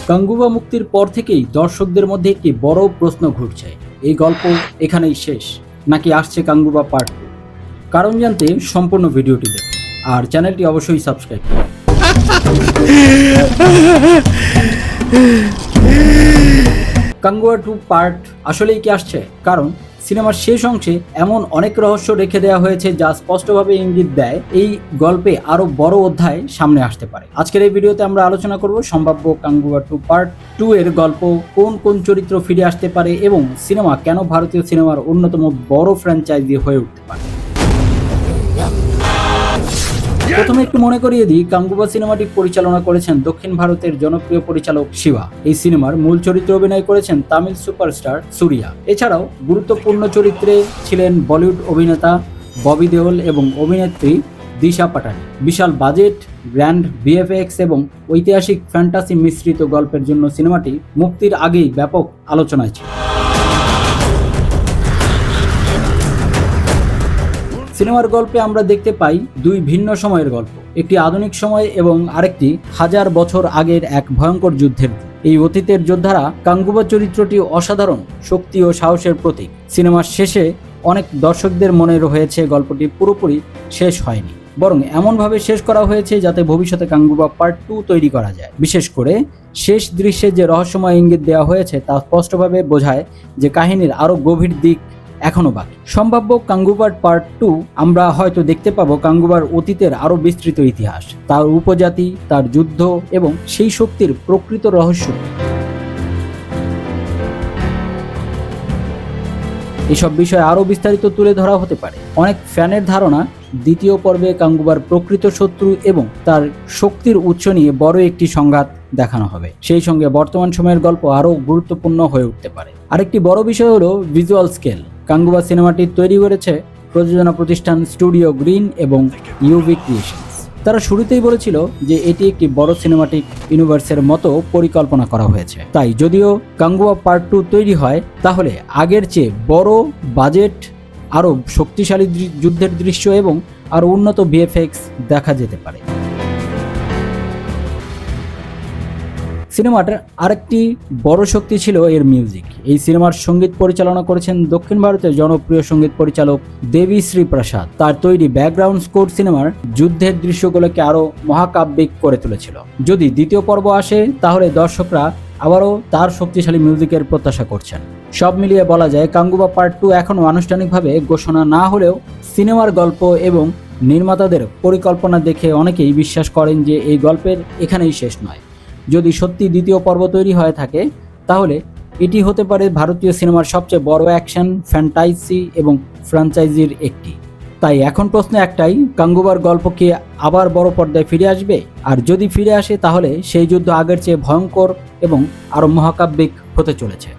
গাঙ্গুবা মুক্তির পর থেকেই দর্শকদের মধ্যে একটি বড় প্রশ্ন ঘুরছে, এই গল্প এখানেই শেষ নাকি আসছে গাঙ্গুবা পার্ট 2? কারণ জানতে সম্পূর্ণ ভিডিওটি দেখুন আর চ্যানেলটি অবশ্যই সাবস্ক্রাইব করুন। গাঙ্গুবা 2 পার্ট আসলেই কি আসছে? কারণ সিনেমার শেষ অংশে এমন অনেক রহস্য রেখে দেওয়া হয়েছে যা স্পষ্টভাবে ইঙ্গিত দেয় এই গল্পে আরো বড় অধ্যায় সামনে আসতে পারে। আজকের এই ভিডিওতে আমরা আলোচনা করব সম্ভাব্য গাঙ্গুবা 2 পার্ট 2 এর গল্প, কোন কোন চরিত্র ফিরে আসতে পারে এবং সিনেমা কেন ভারতীয় সিনেমার অন্যতম বড় ফ্র্যাঞ্চাইজি হয়ে উঠতে পারে। প্রথমে একটু মনে করিয়ে দিই, গাঙ্গুবা সিনেমাটি পরিচালনা করেছেন দক্ষিণ ভারতের জনপ্রিয় পরিচালক শিবা। এই সিনেমার মূল চরিত্রে অভিনয় করেছেন তামিল সুপারস্টার সূর্যা। এছাড়াও গুরুত্বপূর্ণ চরিত্রে ছিলেন বলিউড অভিনেতা ববি দেওল এবং অভিনেত্রী দিশা পাটানি। বিশাল বাজেট, গ্র্যান্ড ভিএফএক্স এবং ঐতিহাসিক ফ্যান্টাসি মিশ্রিত গল্পের জন্য সিনেমাটি মুক্তির আগেই ব্যাপক আলোচনায় ছিল। সিনেমার গল্পে আমরা দেখতে পাই দুই ভিন্ন সময়ের গল্প, একটি আধুনিক সময় এবং আরেকটি হাজার বছর আগের এক ভয়ঙ্কর যুদ্ধের। এই অতীতের যোদ্ধারা গাঙ্গুবা চরিত্রটি অসাধারণ শক্তি ও সাহসের প্রতীক। সিনেমার শেষে অনেক দর্শকদের মনে রয়েছে গল্পটি পুরোপুরি শেষ হয়নি, বরং এমনভাবে শেষ করা হয়েছে যাতে ভবিষ্যতে গাঙ্গুবা পার্ট 2 তৈরি করা যায়। বিশেষ করে শেষ দৃশ্যে যে রহস্যময় ইঙ্গিত দেওয়া হয়েছে তা স্পষ্টভাবে বোঝায় যে কাহিনীর আরো গভীর দিক এখনো বাকি। সম্ভাব্য গাঙ্গুবার পার্ট 2 আমরা হয়তো দেখতে পাবো গাঙ্গুবার অতীতের আরো বিস্তৃত ইতিহাস, তার উপজাতি, তার যুদ্ধ এবং সেই শক্তির প্রকৃত রহস্য। এসব বিষয় আরো বিস্তারিত তুলে ধরা হতে পারে। অনেক ফ্যানের ধারণা দ্বিতীয় পর্বে গাঙ্গুবার প্রকৃত শত্রু এবং তার শক্তির উৎস নিয়ে বড় একটি সংঘাত দেখানো হবে। সেই সঙ্গে বর্তমান সময়ের গল্প আরো গুরুত্বপূর্ণ হয়ে উঠতে পারে। আরেকটি বড় বিষয় হলো ভিজুয়াল স্কেল। গাঙ্গুবা সিনেমাটি তৈরি করেছে প্রযোজনা প্রতিষ্ঠান স্টুডিও গ্রিন এবং ইউভি ক্রিয়েশনস। তারা শুরুতেই বলেছিল যে এটি একটি বড় সিনেমাটিক ইউনিভার্সের মতো পরিকল্পনা করা হয়েছে। তাই যদিও গাঙ্গুবা পার্ট 2 তৈরি হয়, তাহলে আগের চেয়ে বড় বাজেট, আরও শক্তিশালী যুদ্ধের দৃশ্য এবং আরও উন্নত ভিএফএক্স দেখা যেতে পারে। সিনেমাটার আরেকটি বড় শক্তি ছিল এর মিউজিক। এই সিনেমার সঙ্গীত পরিচালনা করেছেন দক্ষিণ ভারতের জনপ্রিয় সঙ্গীত পরিচালক দেবী শ্রী প্রসাদ। তার তৈরি ব্যাকগ্রাউন্ড স্কোর সিনেমার যুদ্ধের দৃশ্যগুলোকে আরও মহাকাব্যিক করে তুলেছিল। যদি দ্বিতীয় পর্ব আসে তাহলে দর্শকরা আবারও তার শক্তিশালী মিউজিকের প্রত্যাশা করছেন। সব মিলিয়ে বলা যায় গাঙ্গুবা পার্ট 2 এখনও আনুষ্ঠানিকভাবে ঘোষণা না হলেও সিনেমার গল্প এবং নির্মাতাদের পরিকল্পনা দেখে অনেকেই বিশ্বাস করেন যে এই গল্পের এখানেই শেষ নয়। যদি সত্যি দ্বিতীয় পর্ব তৈরি হয়ে থাকে তাহলে এটি হতে পারে ভারতীয় সিনেমার সবচেয়ে বড় অ্যাকশন, ফ্যান্টাসি এবং ফ্র্যাঞ্চাইজির একটি। তাই এখন প্রশ্ন একটাই, গাঙ্গুবার গল্প কি আবার বড় পর্দায় ফিরে আসবে? আর যদি ফিরে আসে তাহলে সেই যুদ্ধ আগের চেয়ে ভয়ঙ্কর এবং আরও মহাকাব্যিক হতে চলেছে।